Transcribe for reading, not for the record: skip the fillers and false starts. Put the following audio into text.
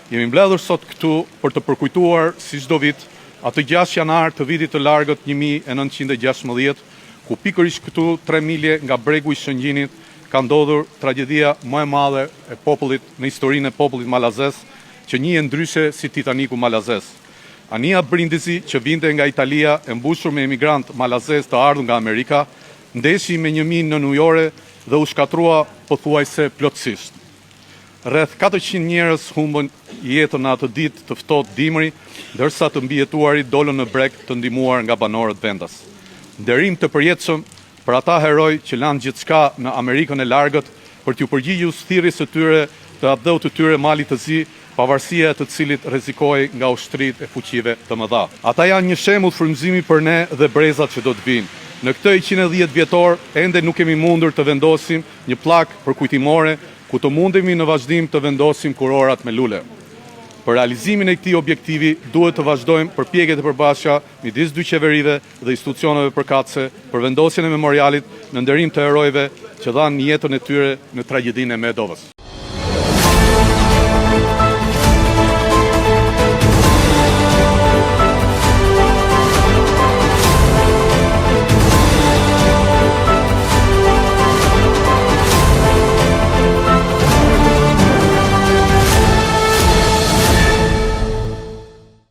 Jemi mbledhur sot këtu për të përkujtuar si çdo vit atë 6 janar të vitit të largët 1916, ku pikërisht këtu 3 milje nga bregu i Shëngjinit ka ndodhur tragedia më e madhe e popullit në historinë e popullit malazes, që njihet ndryshe si Titaniku malazes. Ania Brindisi, që vinte nga Italia e mbushur me emigrant malazes të ardhur nga Amerika, ndeshi me një minë në ujore dhe u shkatrua pothuajse plotësisht. Rreth 400 njerëz humbën jetën në atë ditë të ftohtë dimri, ndërsa të mbijetuarit dolën në breg të ndihmuar nga banorët vendas. Nderim të përjetshëm për ata heroj që lanë gjithçka në Amerikën e largët për t'u përgjigjur thirrjes së tyre të abdheu të tyre malit të zi, pavarësia të cilit rrezikoi nga ushtritë e fuqive të mëdha. Ata janë një shembull frymëzimi për ne dhe brezat që do të vinë. Në këtë 110 vjetor ende nuk kemi mundur të vendosim një pllakë përkujtimore ku të mundemi në vazhdim të vendosim kurorat me lule. Për realizimin e këtij objektivi duhet të vazhdojmë përpjekjet e përbashkëta midis dy qeverive dhe institucioneve përkatëse për vendosjen e memorialit në nderim të herojve që dhanë jetën e tyre në tragjedinë e Medovës.